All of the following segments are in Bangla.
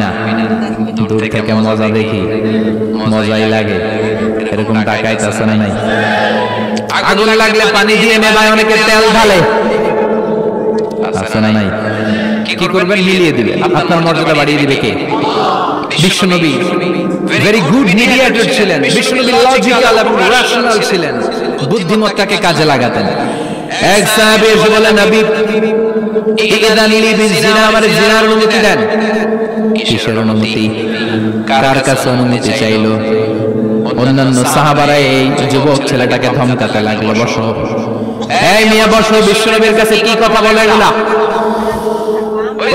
না, দূর থেকে মজা দেখি, মজাই লাগে, এরকম ডাকাইত আছে না নাই? আগুন লাগলে পানি দিয়ে নেভায়, অনেকে তেল ঢালে, আছে না নাই? কি করবেন? মিলিয়ে দিবে, আপনার মর্যাদা বাড়িয়ে দিবে কে? বিশ্বনবী ভেরি গুড মিডিয়েটর ছিলেন, বিশ্বনবী লজিক্যাল এবং রাশনাল ছিলেন, বুদ্ধিমত্তাকে কাজে লাগাতেন। এক সাহাবী এসে বলেন, নবী ইদান লি বিজিনা, আমারে জিনার অনুমতি দেন। কিসের অনুমতি? কার কাছে অনুমতি চাইলো? অন্যান্য সাহাবারা এই যুবক ছেলেটাকে ধমকাতে লাগলো, বসো, এই মিয়া বসো, বিশ্বনবীর কাছে কি কথা বলে এগুলা?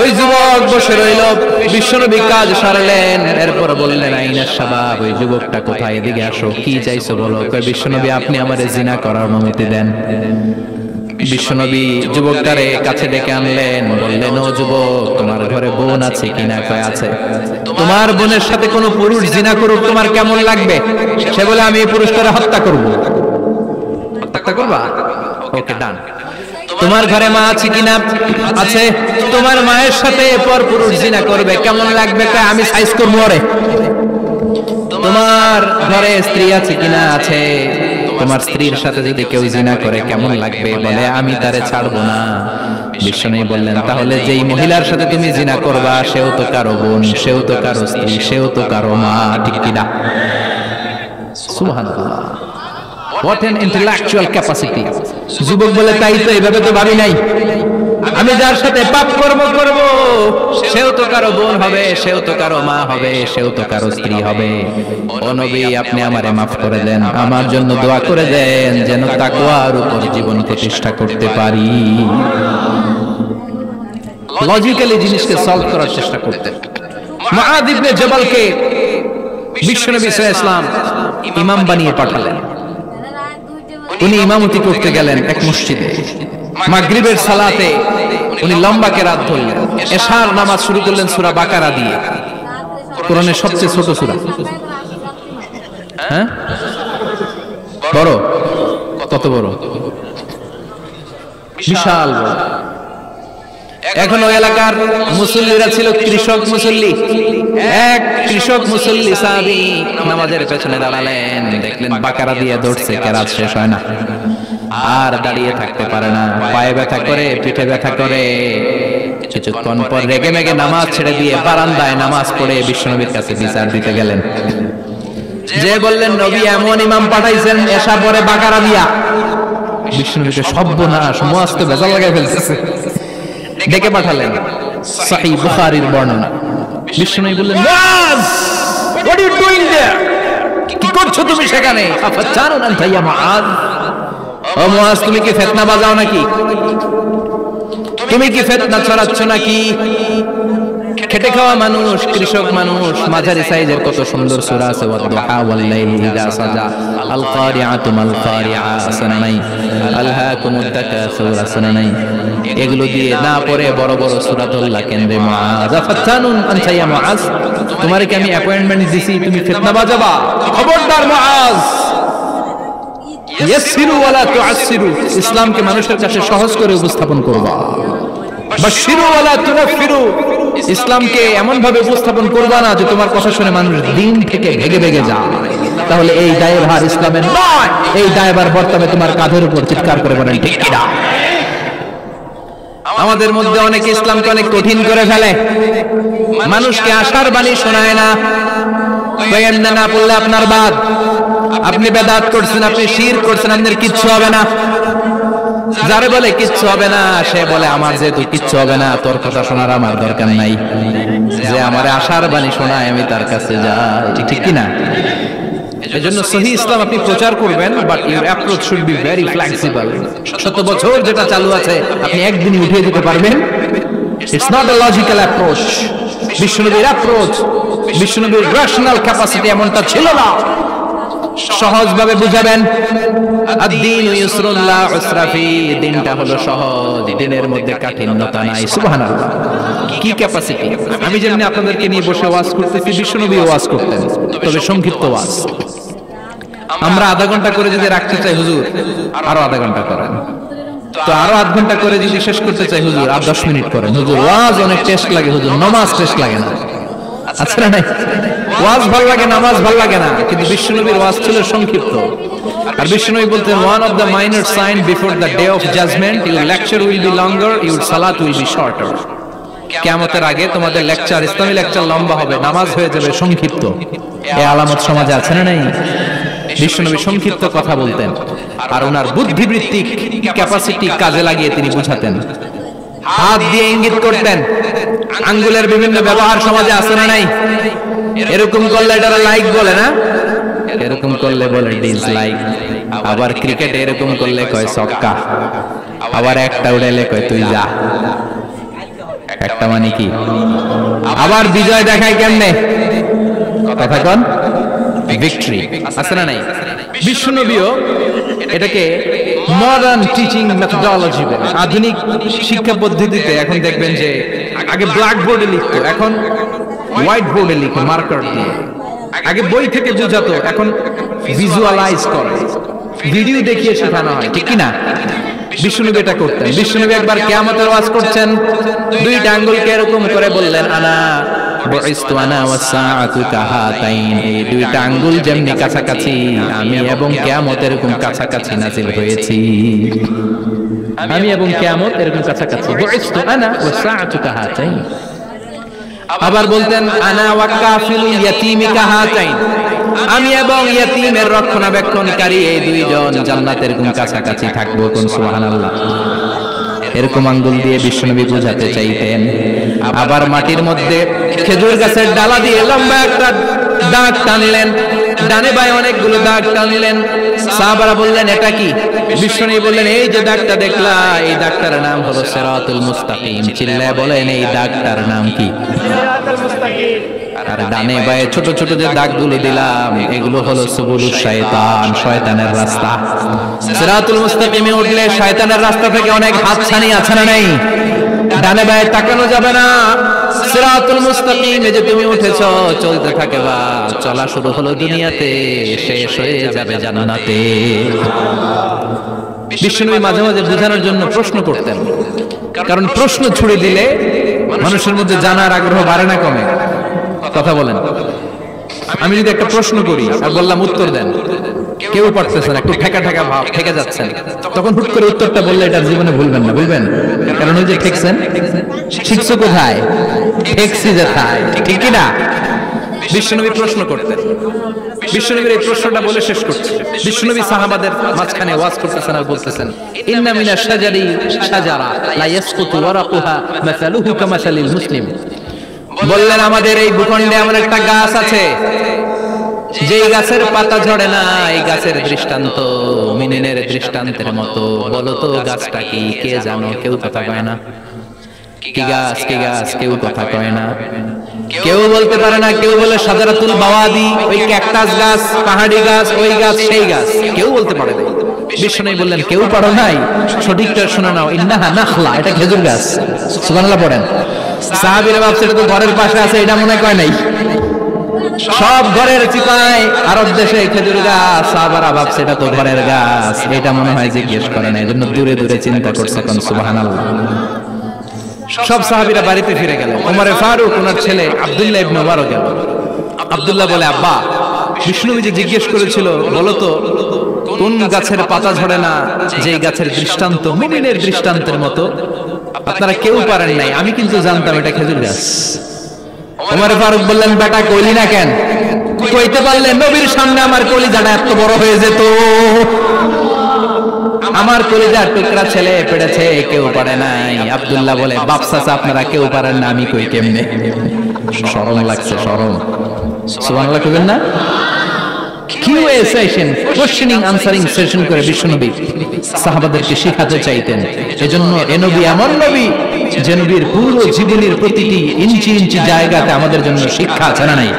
ওই যুবক বসে রইল, বিশ্বনবী কাজ সারলেন, এরপর বললেন, আইনা শাবাব, ওই যুবকটা কোথায়, এদিকে আসো, কি চাইছো বলো। কয়, বিশ্বনবী আপনি আমারে জিনা করার অনুমতি দেন। বিশ্বনবী যুবকটারে কাছে ডেকে আনলেন, বললেন, ও যুবক, তোমার ঘরে বোন আছে কিনা? কয় আছে। তোমার বোনের সাথে কোনো পুরুষ জিনা করুক, তোমার কেমন লাগবে? সে বলে, আমি এই পুরুষটারে হত্যা করব। হত্যা করবা? ওকে, ডান। তোমার ঘরে মা আছে কিনা? আছে। তোমার মায়ের সাথে পর পুরুষ জিনা করবে, কেমন লাগবে? কয়, আমি সাইজ করবো ওরে। তোমার ঘরে স্ত্রী আছে কিনা? আছে। তোমার স্ত্রীর সাথে যদি কেউ জিনা করে কেমন লাগবে? বলে, আমি তারে ছাড়বো না। বিশ্বনবী বললেন, তাহলে যেই মহিলার সাথে তুমি জিনা করবা, সেও তো কারো বোন, সেও তো কারো স্ত্রী, সেও তো কারো মা, ঠিক কিনা? সুবহানাল্লাহ, what an intellectual capacity! যুবক বলে, তাই তো, এইভাবে তো ভাবি নাই। আমি যার সাথে পাপ করব সেও তো কারো বোন হবে, সেও তো কারো মা হবে, সেও তো কারো স্ত্রী হবে। ও নবী, আপনি আমারে মাফ করে দেন, আমার জন্য দোয়া করে দেন, যেন তাকওয়ার উপর জীবন প্রতিষ্ঠা করতে পারি। লজিক্যালি জিনিসকে সলভ করার চেষ্টা করতেন। মুআয ইবনে জাবালকে বিশ্বনবী সাল্লাল্লাহু আলাইহি ওয়াসাল্লাম ইমাম বানিয়ে পাঠালেন। উনি ইমামতি করতে গেলেন এক মসজিদে। মাগরিবের সালাতে উনি লম্বা কেরাত ধরলেন। এশার নামাজ শুরু করলেন সূরা বাকারা দিয়ে, কোরআনের সবচেয়ে ছোট সূরা। হ্যাঁ, বড়? কত বড়? বিশাল বড়। এখন ওই এলাকার মুসল্লিরা ছিল কৃষক মুসল্লি। এক কৃষক মুসল্লি সাহাবী নামাজের পেছনে দাঁড়ালেন, দেখলেন বাকারা দিয়ে দৌড়ছে, কেরাত শেষ হয় না, আর দাঁড়িয়ে থাকতে পারে না, পায়ে ব্যথা করে, পিঠে ব্যথা করে। কিছুক্ষণ পর রেগে মেগে নামাজ ছেড়ে দিয়ে বারান্দায় নামাজ পড়ে বিশ্বনবীর কাছে বিচার দিতে গেলেন। যে বললেন, নবী এমন ইমাম পাঠাইছেন এশা পরে বাকারা দিয়া। বিশ্বনবীকে সর্বনাশ, মুআয তো বেজাল লাগাই ফেলতেছে। ডেকে পাঠালেন, সহিহ বুখারীর বর্ণনা। বিশ্বনবী বললেন, মুআয, what are you doing there? কি করছো তুমি সেখানে? আফাতানুন আনতা ইয়া মুআয, ও মুআয, তুমি কি ফিতনা বাজাও নাকি? তুমি কি ফিতনা ছড়াচ্ছ নাকি? খেটে খাওয়া মানুষ, কৃষক মানুষ, মাঝারি সাইজের কত সুন্দর সূরা আছে, ওয়াদ-দুহা ওয়াল-লাইলি ইযা সাজা, আল-কারিআতু মাল-কারিআ, আসনানাই, আলহাকুমুত তাকাসুর, আসনানাই, এগুলো দিয়ে না পড়ে বড় বড় সূরা তোল্লা কেন্দ্রে মুআয, আফাতানুন আনতা ইয়া মুআয, তোমারে কি আমি অ্যাপয়েন্টমেন্ট দিছি তুমি ফিতনা বাজাবা? খবরদার মুআয, ইয়াসসিরু ওয়ালা তুআসসিরু, ইসলামকে মানুষের কাছে সহজ করে উপস্থাপন করবা। বাশশিরু ওয়ালা তুনাফিরু, ইসলামকে এমন ভাবে উপস্থাপন করবা না যে তোমার কথা শুনে মানুষ দিন থেকে ভেগে ভেগে যায়। তাহলে এই দায়ভার ইসলামের নয়, এই দায়ভার বর্তমানে তোমার কাঁধের উপর। চিৎকার করে বলেন ঠিক কিনা? আমাদের মধ্যে অনেকে ইসলামকে অনেক কঠিন করে ফেলে, মানুষকে আশার বাণী শোনায় না। না পড়লে আপনার বাদ, আপনি বেদাত করছেন, আপনি শিরক করছেন, আপনার কিচ্ছু হবে না। যারে বলে কিচ্ছু হবে না, সে বলে আমার যেহেতু কিচ্ছু হবে না, তোর কথা শোনার আমার দরকার নাই। যে আমার আশার বাণী শোনায় আমি তার কাছে যাই, ঠিক কিনা? এজন্য সহিহ ইসলাম আপনি প্রচার করবেন, but your approach should be very flexible. 100 বছর যেটা চালু আছে আপনি একদিনই উঠিয়ে দিতে পারবেন? It's not a logical approach. বিশ্বনবীর অ্যাপ্রোচ, বিশ্বনবীর রাশনাল ক্যাপাসিটি এমনটা ছিল না। সহজভাবে বুঝাবেন, আদ-দীনু ইউসরুন লা উসরা ফি, দিনটা হলো সহজ, দিনের মধ্যে কাঠিন্যতা নাই। সুবহানাল্লাহ, কি ক্যাপাসিটি! আমি যেমনি আপনাদেরকে নিয়ে বসে ওয়াজ করতেছি, বিশ্বনবী ওয়াজ করতেন, তবে সংক্ষিপ্ত ওয়াজ। আমরা আধা ঘন্টা করে যদি রাখতে চাই, হুজুর আরো আধা ঘন্টা করেন, তো আরো আধ ঘন্টা করে যদি শেষ করতে চাই, হুজুর আর 10 মিনিট করেন। হুজুর ওয়াজ অনেক টেস্ট লাগে, হুজুর নামাজ টেস্ট লাগে না। আছে না নাই? ওয়াজ ভালো লাগে, নামাজ ভালো লাগে না, কিন্তু বিশ্বনবীর ওয়াজ ছিল সংক্ষিপ্ত। আর বিশ্বনবী বলতেন, one of the minor sign before the day of judgement, your lecture will be longer, your সালাত উইল বি শর্টার। কিয়ামতের আগে তোমাদের লেকচার, ইসলামী লেকচার লম্বা হবে, নামাজ হয়ে যাবে সংক্ষিপ্ত। এই আলামত সমাজে আছে না নাই? বিশ্বনবী সংক্ষিপ্ত কথা বলতেন, আর ওনার বুদ্ধিবৃত্তিক ক্যাপাসিটি কাজে লাগিয়ে তিনি বুঝাতেন। হাত দিয়ে ইঙ্গিত করতেন, আঙ্গুলের বিভিন্ন ব্যবহার সমাজে আছে না নাই? এরকম করলে এটা লাইক বলে না, এরকম করলে বলে ডিসলাইক। আবার ক্রিকেটে এরকম করলে কয় ছক্কা, আবার একটা উড়াইলে কয় তুই যা। একটা মানে কি? আবার বিজয় দেখায় কেমনে? কথা কন, ভিক্টরি। আছে না নাই? বিশ্বনবীও এটাকে মডার্ন টিচিং মেথোডোলজি বলে, আধুনিক শিক্ষা পদ্ধতিতে। এখন দেখবেন যে আগে ব্ল্যাক বোর্ডে লিখতো, এখন হোয়াইট বোর্ডে লিখে মার্কার দিয়ে। আগে বই থেকে বোঝাতো, এখন ভিজুয়ালাইজ করে, ভিডিও দেখিয়ে শেখানো হয়, ঠিক কি না? বিশ্বনবী এটা করতেন। বিশ্বনবী একবার কিয়ামতের ওয়াজ করছেন, দুইটা আঙ্গুলকে এরকম করে বললেন, আনা বুইস্তু আনা ওয়াস সাআতু কাহাতাইন। এই দুইটা আঙ্গুল যেমনি কাছাকাছি, আমি এবং কিয়ামত এরকম কাছাকাছি নাজিল হয়েছি। আমি এবং কিয়ামত এরকম কাছাকাছি। বুইস্তু আনা ওয়াস সাআতু কাহাতাইন। আবার বলতেন, আনা ওয়া কাফিল ইয়াতীমি কাহাতাইন। আমি এবং ইয়াতীমের রক্ষণাবেক্ষণকারী এই দুইজন জান্নাতের এরকম কাছাকাছি থাকবো। কোন সুবহানাল্লাহ। এরকম আঙ্গুল দিয়ে বিশ্বনবী বোঝাতে চাইতেন। আবার মাটির মধ্যে খেজুর গাছের ডালা দিয়ে লম্বা একটা দাগ টানলেন, ডানে বায়ে অনেকগুলো দাগ টানলেন। সাহাবারা বললেন, এটা কি? বিশ্বনবী বললেন, এই যে দাগটা দেখলা, এই দাগটার নাম হলো সিরাতুল মুস্তাকিম। চিল্লায় বলেন, এই দাগটার নাম কি? সিরাতুল মুস্তাকিম। আর ডানে বায়ে ছোট ছোট যে দাগগুলো দিলাম, এগুলো হলো সুবুলুশ শয়তান, শয়তানের রাস্তা। সিরাতুল মুস্তাকিমে উঠলে শয়তানের রাস্তা থেকে অনেক হাতছানি আছে না নাই? ডানে বায়ে তাকানো যাবে না। সিরাতুল মুস্তাকিমে যে তুমি উঠেছো, চলতে থাকবা। চলা শুরু হলো দুনিয়াতে, শেষ হয়ে যাবে জান্নাতে। বিশ্বনবী মাঝে মাঝে বোঝানোর জন্য প্রশ্ন করতেন, কারণ প্রশ্ন ছুড়ে দিলে মানুষের মধ্যে জানার আগ্রহ বাড়ে না কমে? কথা বলেন। আমি যদি একটা প্রশ্ন করি আর বললাম উত্তর দেন, কেউ পারতেছেন, একটু ঠেকা ঠেকা ভাব, ঠেকে যাচ্ছেন, তখন হুট করে উত্তরটা বললে এটা জীবনে ভুলবেন না, বুঝবেন? কারণ ওই যে ঠেকছেন, শিখছো কোথায়? ঠেকছি যেথায়, ঠিক কি না? বিশ্বনবী প্রশ্ন করতেন। বিশ্বনবীর এই প্রশ্নটা বলে শেষ করছে। বিশ্বনবী সাহাবাদের মাঝখানে ওয়াজ করতেছেন আর বলতেছেন, ইন্না মিনাশ শাজারি শাজারা লা ইয়াসকুতু ওয়ারাকুহা মাসালুহু কামাসালিল মুসলিম। বললেন, আমাদের এই ভূখণ্ডে এমন একটা গাছ আছে, যেই গাছের পাতা ঝরে না। এই গাছের দৃষ্টান্ত মুমিনের দৃষ্টান্তের মতো। বলো তো গাছটা কি? কে জানো? কেউ কথা কয় না। কি গাছ? কি গাছ? কেউ কথা কয় না, কেউ বলতে পারে না। কেউ বলে শাজারাতুল বাওয়াদি, ওই ক্যাকটাস গাছ, পাহাড়ি গাছ, ওই গাছ, সেই গাছ, কেউ বলতে পারে না। বিশ্বনবী বললেন, কেউ পারো নাই? সঠিকটা শুনে নাও, ইন্নাহা নাখলা, এটা খেজুর গাছ। সুবহানাল্লাহ পড়েন। সাহাবীরা ভাবছে এটা তো ঘরের পাশে আছে, এটা মনে কয় নাই। সব ঘরের চিপায় আরব দেশে খেজুর গাছ, সাহাবারা ভাবছে এটা তো ঘরের গাছ, এটা মনে হয় জিজ্ঞেস করে না, এজন্য দূরে দূরে চিন্তা করছে। কোন সুবহানাল্লাহ। সব সাহাবীরা বাড়িতে ফিরে গেল। ওমরে ফারুক ওনার ছেলে আব্দুল্লাহ ইবনে ওমরও গেল। আব্দুল্লাহ বলে, আব্বা, বিষ্ণুবী যে জিজ্ঞেস করেছিল, বলো তো কোন গাছের পাতা ঝরে না, যেই গাছের দৃষ্টান্ত মুমিনের দৃষ্টান্তের মতো? আপনারা কেউ পারেন নাই, আমি কিন্তু জানতাম এটা খেজুর গাছ। ওমরে ফারুক বললেন, বেটা কইলি না কেন? কইতে পারলে নবীর সামনে আমার কলিজাটা এত বড় হয়ে যেত। আমার কলিজার টুকরা ছেলে পেড়েছে, কেউ পারে নাই। আব্দুল্লাহ বলে, বাপ চাচা আপনারা কেউ পারেন না, আমি কই কেমনে? শরম লাগছে, শরম। সুবহানাল্লাহ কইবেন না? QA session, questioning answering session করে বিশ্বনবী সাহাবাদেরকে শিখাতে চাইতেন। এজন্য এ নবী এমন নবী যে নবীর পুরো জীবনের প্রতিটি ইঞ্চি ইঞ্চি জায়গাতে আমাদের জন্য শিক্ষা আছে না নাই?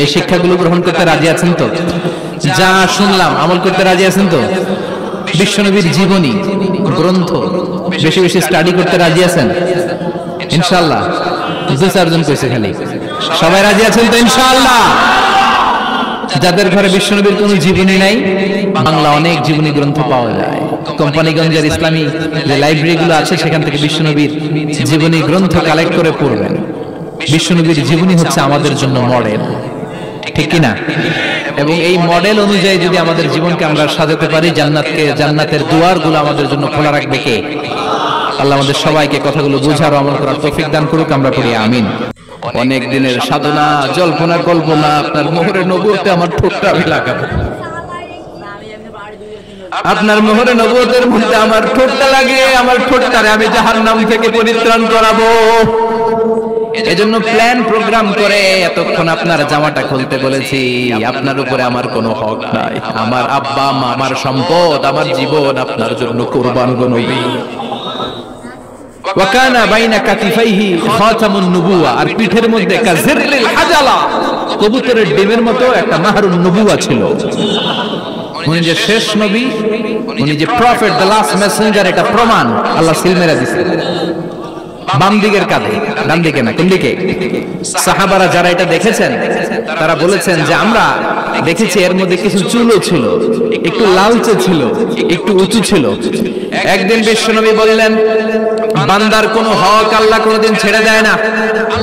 এই শিক্ষাগুলো গ্রহণ করতে রাজি আছেন তো? যা শুনলাম আমল করতে রাজি আছেন তো? বিশ্বনবীর জীবনী গ্রন্থ বেশি বেশি স্টাডি করতে রাজি আছেন ইনশাআল্লাহ? 2-4 জন কইছে খালি। সবাই রাজি আছেন তো ইনশাআল্লাহ? যাদের ঘরে বিশ্বনবীর কোনো জীবনী নাই, বাংলা অনেক জীবনী গ্রন্থ পাওয়া যায়। কোম্পানিগঞ্জের ইসলামী যে লাইব্রেরিগুলো আছে, সেখান থেকে বিশ্বনবীর জীবনী গ্রন্থ কালেক্ট করে পড়বেন। বিশ্বনবীর জীবনী হচ্ছে আমাদের জন্য মডেল, ঠিক কি না? এবং এই মডেল অনুযায়ী যদি আমাদের জীবনকে আমরা সাজাতে পারি, জান্নাতের দুয়ারগুলো আমাদের জন্য খোলা রাখবে কে? আল্লাহ আমাদের সবাইকে কথাগুলো বুঝার ও আমল করার তৌফিক দান করুক, আমরা পড়ি আমিন। অনেক দিনের সাধনা, জল্পনা কল্পনা, আপনার মোহরে নবুয়তে আমার ঠোঁটটা আমি লাগাবো, আপনার মোহরে নবুয়তের মধ্যে আমার ঠোঁটটা লাগে, আমার ঠোঁটটারে আমি জাহান্নাম থেকে পরিত্রাণ করাবো। এজন্য প্ল্যান প্রোগ্রাম করে এতক্ষণ আপনার জামাটা খুলতে বলেছি। আপনার উপরে আমার কোনো হক নাই। আমার আব্বা মা, আমার সম্পদ, আমার জীবন আপনার জন্য কুরবান গো নবী। ওয়াকানা বাইনা কাতিফাইহি খাতামুন নবুওয়া, আর পিঠের মধ্যে কাযিরলিল হাজালা, কবুতরের ডিমের মতো একটা মাহরুন নবুওয়া ছিল। উনি যে শেষ নবী, উনি যে প্রফেট, দ্য লাস্ট মেসেঞ্জার, এটা প্রমাণ আল্লাহ সিল মেরা দিয়েছে বাম দিকের কাঁধে, ডান দিকে না। কোন দিকে? সাহাবারা যারা এটা দেখেছেন তারা বলেছেন যে আমরা দেখেছি এর মধ্যে কিছু চুলও ছিল, একটু লালচে ছিল, একটু উঁচু ছিল। একদিন বিশ্বনবী বললেন, বান্দার কোন হক আল্লাহ কোনদিন ছেড়ে দেয় না।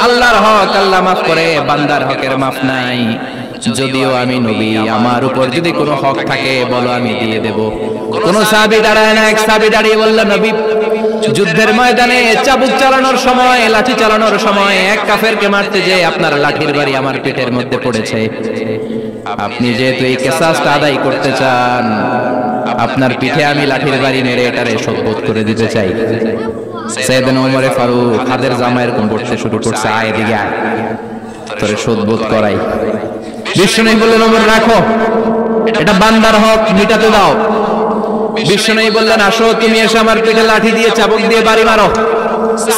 আল্লাহর হক আল্লাহ মাফ করে, বান্দার হকের মাফ নাই। যদিও আমি নবী, আমার উপর যদি কোনো হক থাকে বলো, আমি দিয়ে দেব। কোন সাহাবী দাঁড়ায় না। এক সাহাবী দাঁড়িয়ে বলল, নবী, যুদ্ধের ময়দানে চাবুক চালানোর সময়, লাঠি চালানোর সময় এক কাফেরকে মারতে যে আপনার লাঠির বাড়ি আমার পেটের মধ্যে পড়েছে। আপনি যেহেতু এই কিসাসটা আদায় করতে চান, আপনার পিঠে আমি লাঠির বাড়ি মেরে এটারে শোধ করে দিতে চাই। সাইয়েদনা ওমর ফারুক হাতের জামা এরকম করতে শুরু করছে, আয় এদিকে আয়, তোরে শোধ করাই। বিশ্বনবী বললেন, ওমর রাখো, এটা বান্দার হক, মিটাতে দাও। বিশ্বনবী বললেন, আসো তুমি এসে আমার পেটে লাঠি দিয়ে চাবুক দিয়ে বাড়ি মারো।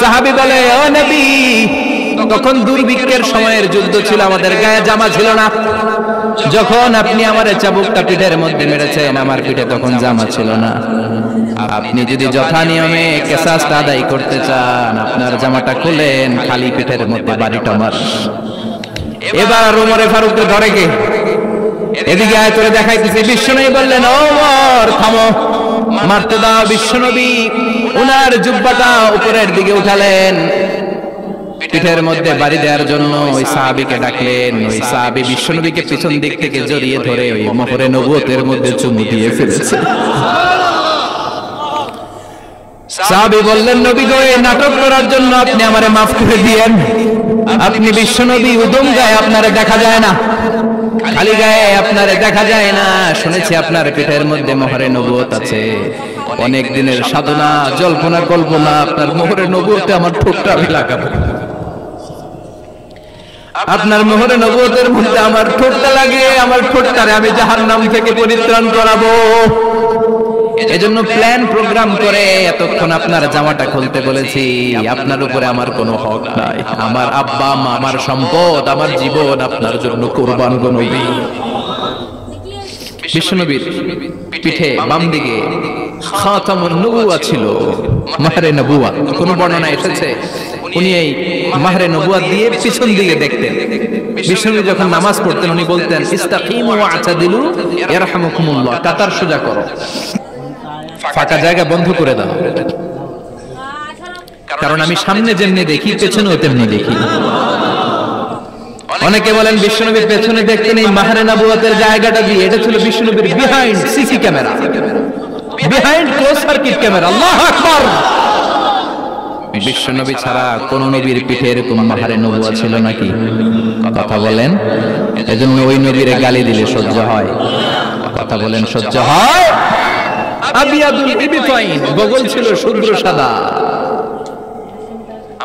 সাহাবী বলে, ও নবী, তখন দুর্ভিক্ষের সময়ের যুদ্ধ ছিল, আমাদের গায়ে জামা ছিল না। যখন আপনি আমার চাবুকটা পিঠের মধ্যে মেরেছেন, আমার পিঠে তখন জামা ছিল না। আপনি যদি যথা নিয়মে কিসাসটা আদায় করতে চান, আপনার জামাটা খুলেন, খালি পিঠের মধ্যে বাড়িটা মার। এবার ওমর ফারুককে ধরে কে? এদিকে আয়, তোরে দেখাইতেছি। বিশ্বনবী বললেন, ওমর থামো, মারতে দাও। বিশ্বনবী উনার জুব্বাটা উপরের দিকে উঠালেন, পিঠের মধ্যে বাড়ি দেওয়ার জন্য ওই সাহাবীকে ডাকলেন। ওই সাহাবী বিশ্বনবীকে পিছন দিক থেকে জড়িয়ে ধরে ওই মোহরে নবুয়তের মধ্যে চুমু দিয়ে ফেলেছে। সাহাবী বললেন, নবী গো, এই নাটক করার জন্য আপনি আমারে মাফ করে দিয়েন। আপনি বিশ্বনবী, উদম গায়ে আপনারে দেখা যায় না, খালি গায়ে আপনারে দেখা যায় না। শুনেছি আপনার পিঠের মধ্যে মোহরে নবুয়ত আছে। অনেক দিনের সাধনা, জল্পনা কল্পনা, আপনার মোহরে নবুয়তে আমার ঠোঁটটা আমি লাগাবো, আপনার মোহরে নবুয়তের মধ্যে আমার ঠোঁটটা লাগে, আমার ঠোঁটটারে আমি জাহান্নাম থেকে পরিত্রাণ করাবো। এজন্য প্ল্যান প্রোগ্রাম করে এতক্ষণ আপনার জামাটা খুলতে বলেছি। আপনার উপরে আমার কোনো হক নাই। আমার আব্বা মা, আমার সম্পদ, আমার জীবন আপনার জন্য কুরবান গো নবী। বিশ্বনবীর পিঠে বাম দিকে খাতামুন নবুওয়া ছিল, মাহরে নবুওয়া। কোন বর্ণনা এসেছে উনি এই মাহরে নবুওয়া দিয়ে পিছন দিকে দেখতেন। বিশ্বনবী যখন নামাজ পড়তেন উনি বলতেন, ইস্তাকিমু ওয়া আতাদিলু ইয়ারহামুকুমুল্লাহ, কাতার সোজা করো, ফাঁকা জায়গা বন্ধ করে দাও, কারণ আমি সামনে যেমনি দেখি পেছনেও তেমনি দেখি। অনেকে বলেন বিশ্বনবীর পেছনে দেখতেন এই মাহরে নবুয়তের জায়গাটা দিয়ে। এটা ছিল বিশ্বনবীর behind CC camera, behind close circuit camera. আল্লাহু আকবার। বিশ্বনবী ছাড়া কোন নবীর পিঠে এরকম মাহরে নবুয়ত ছিল নাকি? কথা বলেন। এজন্য ওই নবীরে গালি দিলে সহ্য হয়? কথা বলেন, সহ্য হয়? আবিয়াদুল ইবতাইন, বগল ছিল শুভ্র সাদা।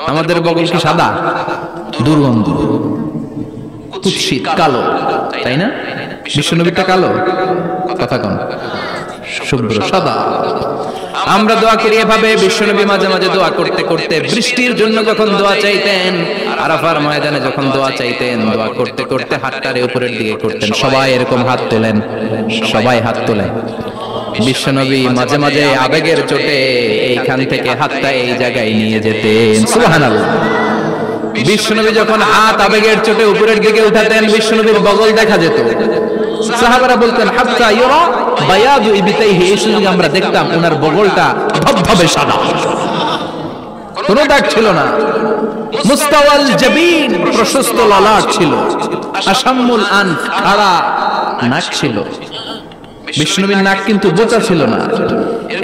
আমাদের বগল কি সাদা? দুর্গন্ধ, কুৎসিত, কালো, তাই না? বিশ্বনবীটা কালো? কথা কন, শুভ্র সাদা। আমরা দোয়া করি এভাবে। বিশ্বনবী মাঝে মাঝে দোয়া করতে করতে বৃষ্টির জন্য যখন দোয়া চাইতেন, আরাফার ময়দানে যখন দোয়া চাইতেন, দোয়া করতে করতে হাতটারে উপরের দিকে করতেন। সবাই এরকম হাত তোলেন, সবাই হাত তোলেন। বিশ্বনবী মাঝে মাঝে আবেগের চোটে এইখান থেকে হাতটা এই জায়গায় নিয়ে যেতেন। সুবহানাল্লাহ। বিশ্বনবী যখন হাত আবেগের চোটে উপরের দিকে উঠাতেন, বিশ্বনবীর বগল দেখা যেত। সাহাবারা বলতেন, হাত্তা ইউরা বায়াদু ইবতাইহি, এই সুযোগে আমরা দেখতাম ওনার বগলটা ধবধবে সাদা। কোনো দাগ ছিল না। মুস্তাওয়াল জাবিন, প্রশস্ত ললাট ছিল। আসাম্মুল আনফ, খাড়া নাক ছিল। বিষ্ণুনবীর নাক কিন্তু বোচা ছিল না।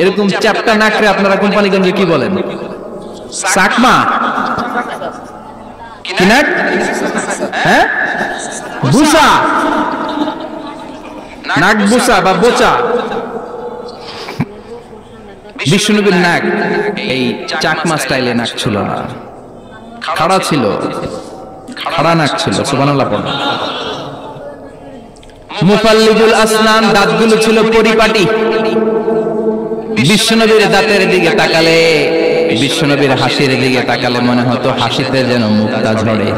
এরকম চ্যাপটা নাকরে আপনারা কোম্পানিগঞ্জে কি বলেন? চাকমা, কি নাক? হ্যাঁ, বুসা, নাক বুসা বা বোচা। বিষ্ণুনবীর নাক এই চাকমা স্টাইলে নাক ছিল না, খাড়া ছিল, খাড়া নাক ছিল। সুবহানাল্লাহ পড়ুন। মুফাল্লিজুল আসনান, দাঁতগুলো ছিল পরিপাটি। বিশ্বনবীর দাঁতের দিকে তাকালে, বিশ্বনবীর হাসির দিকে তাকালে মনে হতো হাসিতে যেন মুক্তা ঝরে।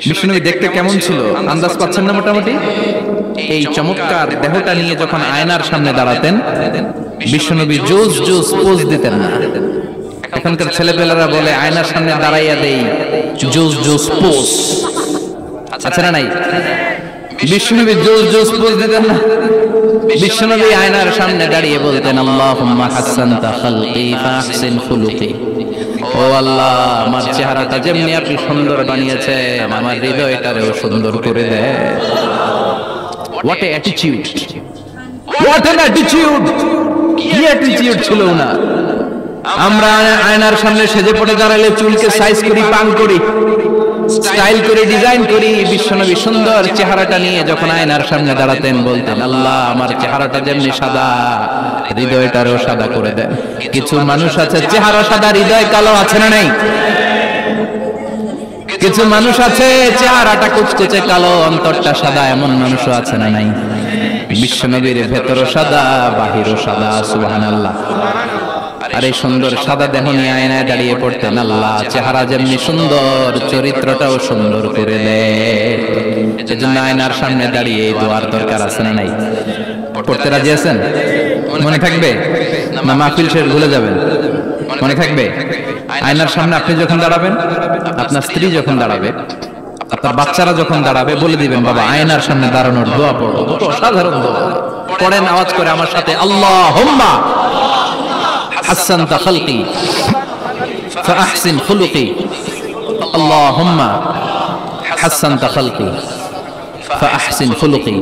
বিশ্বনবী দেখতে কেমন ছিল আন্দাজ পাচ্ছেন না মোটামুটি? এই চমৎকার দেহটা নিয়ে যখন আয়নার সামনে দাঁড়াতেন, বিশ্বনবী জোস জোস পোজ দিতেন না। এখনকার ছেলেপেলেরা বলে আয়নার সামনে দাঁড়াইয়া দেই জোস জোস পোজ, আছে না নাই? বিশ্বনবী জোস জোস পোজ দিতেন না। বিশ্বনবী আয়নার সামনে দাঁড়িয়ে বলতেন, আল্লাহুম্মা হাসানতা খালকি ফাহসিন খুলুকি। ও আল্লাহ, আমার চেহারাটা যেমনি আপনি সুন্দর বানিয়েছেন, আমার হৃদয়টারেও সুন্দর করে দেন। What a attitude, what an attitude! কি অ্যাটিটিউড ছিল না! আমরা আয়নার সামনে সেজে পড়ে দাঁড়ালে চুলকে সাইজ করি, পাং করি, স্টাইল করে, ডিজাইন করি। বিশ্বনবী সুন্দর চেহারাটা নিয়ে যখন আয়নার সামনে দাঁড়াতেন বলতেন, আল্লাহ, আমার চেহারাটা যেমনি সাদা, হৃদয়টারও সাদা করে দেন। কিছু মানুষ আছে চেহারা সাদা, হৃদয় কালো, আছে না নাই? কিছু মানুষ আছে চেহারাটা কুচকুচে কালো, অন্তরটা সাদা, এমন মানুষও আছে না নাই? বিশ্বনবীর ভেতরও সাদা, বাহিরও সাদা। সুবহানাল্লাহ। আর এই সুন্দর সাদা দেহ নিয়ে আয়নায় দাঁড়িয়ে পড়তেন, আল্লাহ, চেহারা যেমনি সুন্দর, চরিত্রটাও সুন্দর করে দে। এজন্য আয়নার সামনে দাঁড়িয়ে এই দোয়ার দরকার আছে না নাই? পড়তে রাজি আছেন? মনে থাকবে না মাহফিল শেষ ভুলে যাবেন? মনে থাকবে? আয়নার সামনে আপনি যখন দাঁড়াবেন, আপনার স্ত্রী যখন দাঁড়াবে, আপনার বাচ্চারা যখন দাঁড়াবে, বলে দিবেন, বাবা, আয়নার সামনে দাঁড়ানোর দোয়া পড়ো। অসাধারণ দোয়া। পড়েন আওয়াজ করে আমার সাথে, আল্লাহুম্মা হাসানতা খালকি ফাহসিন খুলুকি। আল্লাহুম্মা হাসানতা খালকি ফাহসিন খুলুকি।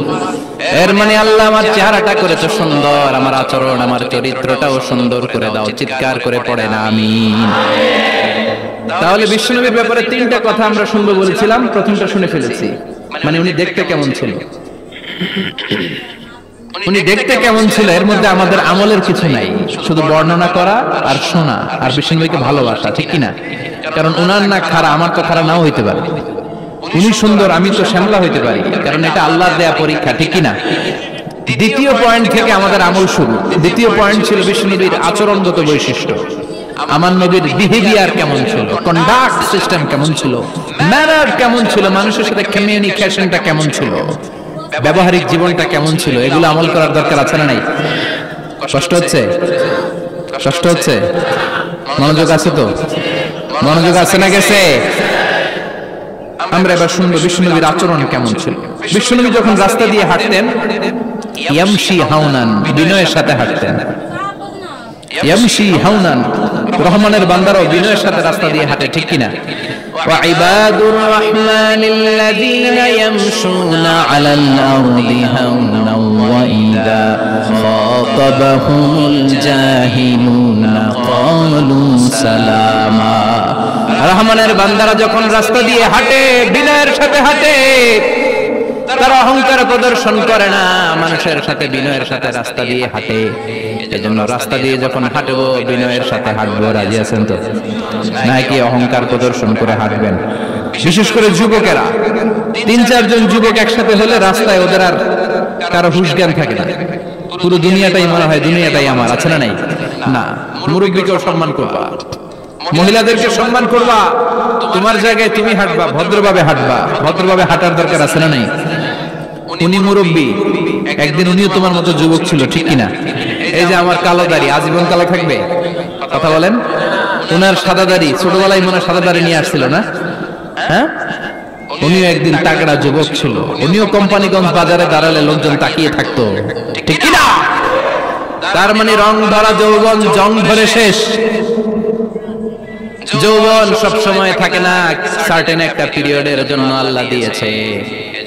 এর মানে, আল্লাহ, আমার চেহারাটা করেছো সুন্দর, আমার আচরণ, আমার চরিত্রটাও সুন্দর করে দাও। চিৎকার করে পড়েন আমিন। তাহলে বিশ্বনবীর ব্যাপারে তিনটা কথা আমরা শুনবো বলেছিলাম, প্রথমটা শুনে ফেলেছি। মানে উনি দেখতে কেমন ছিল, উনি দেখতে কেমন ছিল, এর মধ্যে আমাদের আমলের কিছু নাই, শুধু বর্ণনা করা আর শোনা আর বিশ্বনবীকে ভালোবাসা, ঠিক কিনা? কারণ উনার না খাড়া, আমার তো খাড়া নাও হইতে পারে। উনি সুন্দর, আমি তো শ্যামলা হইতে পারি, কারণ এটা আল্লাহর দেয়া পরীক্ষা, ঠিক কিনা? দ্বিতীয় পয়েন্ট থেকে আমাদের আমল শুরু। দ্বিতীয় পয়েন্ট ছিল বিশ্বনবীর আচরণগত বৈশিষ্ট্য। আমার নবীর বিহেভিয়ার কেমন ছিল, কন্ডাক্ট সিস্টেম কেমন ছিল, ম্যানার কেমন ছিল, মানুষের সাথে কমিউনিকেশনটা কেমন ছিল, ব্যবহারিক জীবনটা কেমন ছিল, এগুলো আমল করার দরকার আছে না নাই? কষ্ট হচ্ছে? কষ্ট হচ্ছে? মনোযোগ আছে তো? মনোযোগ আছে না গেছে? আমরা এবার শুনবো বিশ্বনবীর আচরণ কেমন ছিল। বিশ্বনবী যখন রাস্তা দিয়ে হাঁটতেন, ইয়ামশি হাওনান, বিনয়ের সাথে হাঁটতেন। ইয়ামশি হাওনান, রহমানের বান্দারাও বিনয়ের সাথে রাস্তা দিয়ে হাঁটে, ঠিক কিনা? ওয়া ইবাদুর রাহমানিল্লাযীনা ইয়ামশুনা আলাল আরদি হাওনান ওয়া ইযা খাতাবাহুমুল জাহিলুনা ক্বালু সালামা। রহমানের বান্দারা যখন রাস্তা দিয়ে হাঁটে, বিনয়ের সাথে হাঁটে, তারা অহংকার প্রদর্শন করে না, মানুষের সাথে বিনয়ের সাথে রাস্তা দিয়ে হাঁটে। এজন্য রাস্তা দিয়ে যখন হাঁটবো, বিনয়ের সাথে হাঁটবো। রাজি আছেন তো? নাকি অহংকার প্রদর্শন করে হাঁটবেন? বিশেষ করে যুবকেরা, ৩-৪ জন যুবক একসাথে হলে রাস্তায় ওদের আর কারো হুঁশ জ্ঞান থাকে না। পুরো দুনিয়াটাই মনে হয় দুনিয়াটাই আমার, আছে না নাই? না, মুরব্বীকেও সম্মান করবা, মহিলাদেরকে সম্মান করবা, তোমার জায়গায় তুমি হাঁটবা, ভদ্রভাবে হাঁটবা। ভদ্রভাবে হাঁটার দরকার আছে না নাই? উনি মুরব্বী, একদিন উনিও তোমার মতো যুবক ছিল, ঠিক কিনা? এই যে আমার কালো দাড়ি, আজীবন কালো থাকবে? কথা বলেন। উনার সাদা দাড়ি, ছোটবেলায় মনে সাদা দাড়ি নিয়ে আসছিল না? হ্যাঁ, উনিও একদিন তাগড়া যুবক ছিল। উনিও কোম্পানিগঞ্জ বাজারে দাঁড়ালে লোকজন তাকিয়ে থাকতো, ঠিক কিনা? তার মানে রং ধরা যৌবন জং ধরে শেষ। যৌবন সব সময় থাকে না, সার্টেন একটা পিরিয়ডের জন্য আল্লাহ দিয়েছে।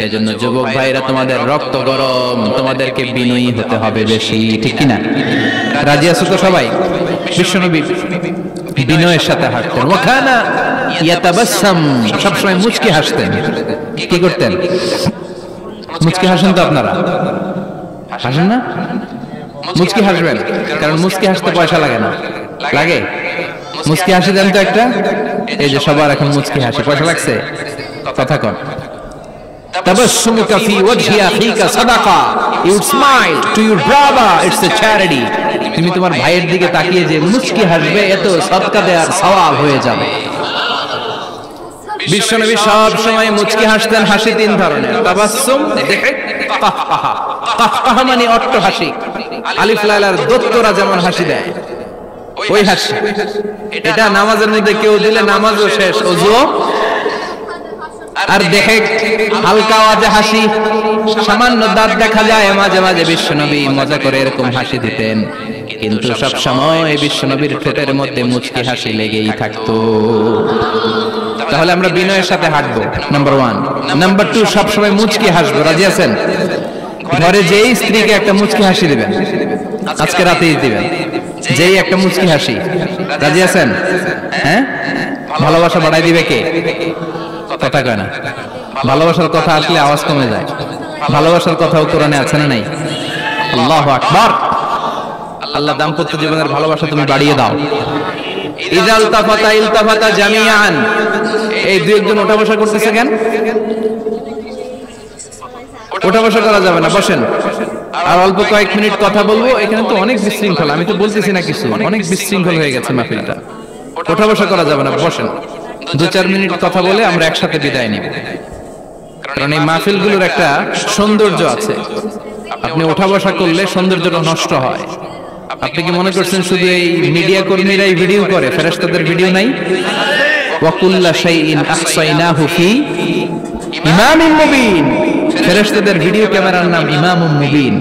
এজন্য যুবক ভাইরা তোমাদের রক্ত গরম, তোমাদেরকে বিনয়ী হতে হবে বেশি, ঠিক কি না? রাজি আছো তো সবাই? বিশ্বনবী বিনয়ের সাথে হাঁটতেন, ওয়াকানা ইয়াতাবাসসাম, সব সময় মুচকি হাসতেন। কি করতেন? মুচকি হাসেন তো আপনারা? হাসেন না? মুচকি হাসবেন, কারণ মুচকি হাসতে পয়সা লাগে না। লাগে? মুচকি হাসি দেন তো একটা। এই যে সবার এখন মুচকি হাসি, পয়সা লাগছে? কথা কন। তাবাসসুমুকা ফি ওয়াজহি আখিকা সাদাকা, you smile to your brother, it's a charity. তুমি তোমার ভাইয়ের দিকে তাকিয়ে যে মুচকি হাসবে, এত সদকা দেওয়ার সওয়াব হয়ে যাবে। বিশ্বনবী সব সময় মুচকি হাসতেন। হাসি তিন ধরনের, তাবাসসুম, দিহিক, কাহকাহা। কাহকাহা মানে অট্ট হাসি, আলিফ লাইলার দত্তরা যেমন হাসি দেয় ওই হাসি। এটা নামাজের মধ্যে কেউ দিলে নামাজও শেষ, ওযুও। আর দেখে হালকা আওয়াজে হাসি, সামান্য দাঁত দেখা যায় মাঝে মাঝে। বিশ্বনবী মজা করে এরকম হাসি দিতেন, কিন্তু সব সময় বিশ্বনবীর ঠোঁটের মধ্যে মুচকি হাসি লেগেই থাকতো। তাহলে আমরা বিনয়ের সাথে হাঁটবো, নাম্বার 1। নাম্বার 2, সব সময় মুচকি হাসবো। রাজি আছেন? ঘরে যেই স্ত্রীকে একটা মুচকি হাসি দিবেন, আজকে রাতেই দিবেন, যেই একটা মুচকি হাসি। রাজি আছেন? হ্যাঁ, ভালোবাসা বাড়াই দিবে কে? কথা কয় না। ভালোবাসার কথা আসলে আওয়াজ কমে যায়। ভালোবাসার কথাও কোরআনে আছে না নাই? আল্লাহু আকবার। আল্লাহ দাম্পত্য জীবনের ভালোবাসা তুমি বাড়িয়ে দাও। ইযাল তাফাতা ইলতাফাতা জামিআন। এই দুই একজন ওঠা বসা করতেছে কেন? ওঠা বসা করা যাবে না, বসেন। আর অল্প কয়েক মিনিট কথা বলবো। এখানে তো অনেক বিশৃঙ্খলা, আমি তো বলতেছি না কিছু, অনেক বিশৃঙ্খল হয়ে গেছে মাহফিলটা। ওঠা বসা করা যাবে না, বসেন। 2-4 মিনিট কথা বলে আমরা একসাথে বিদায় নিব। কারণ এই মাহফিলগুলোর একটা সৌন্দর্য আছে, আপনি ওঠা বসা করলে সৌন্দর্যটা নষ্ট হয়। আপনি কি মনে করছেন শুধু এই মিডিয়া কর্মীরাই ভিডিও করে, ফেরেশতাদের ভিডিও নাই? ওয়া কুল্লা শাইইন আহসাইনাহু ফি ইমামিন মুবিন। ফেরেশতাদের ভিডিও ক্যামেরার নাম ইমামুম মুবিন।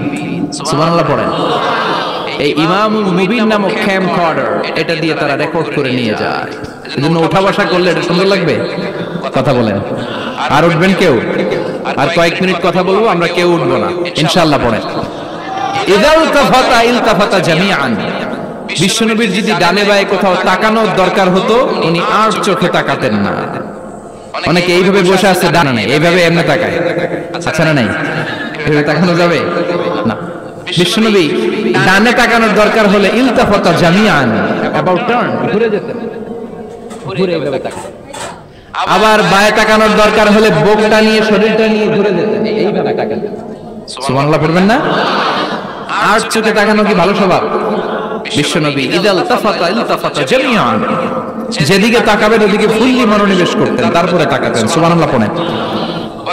সুবহানাল্লাহ পড়েন। এই ইমামুল মুবিন নামক ক্যামকর্ডার, এটা দিয়ে তারা রেকর্ড করে নিয়ে যায়। এজন্য ওঠা বসা করলে এটা সুন্দর লাগবে। কথা বলেন। আর উঠবেন কেউ? আর কয়েক মিনিট কথা বলবো, আমরা কেউ উঠবো না ইনশাআল্লাহ। পড়েন। ইযাল তাফাতা ইলতাফাতা জামিআন। বিশ্বনবীর যদি ডানে বায়ে কোথাও তাকানোর দরকার হতো, উনি আর চোখে তাকাতেন না। অনেকে এইভাবে বসে আছে, ডানা নেই, এইভাবে এমনি তাকায়। আচ্ছা না নাই? এইভাবে তাকানো যাবে না। বিশ্বনবী ডানে তাকানোর দরকার হলে ইলতাফাতা জামিআন, অ্যাবাউট টার্ন, ঘুরে যেতেন, ঘুরে এইভাবে তাকাতেন। আবার বায়ে তাকানোর দরকার হলে বুকটা নিয়ে, শরীরটা নিয়ে ঘুরে যেতেন, এইভাবে তাকাতেন। সুবহানাল্লাহ পড়বেন না? আর চোখে তাকানো কি ভালো স্বভাব? বিশ্বনবী ইযাল তাফাতা ইলতাফাতা জামিআন, যেদিকে তাকাবেন ওদিকে ফুল্লি মনোনিবেশ করতেন, তারপরে তাকাতেন। সুবহানাল্লাহ পড়েন।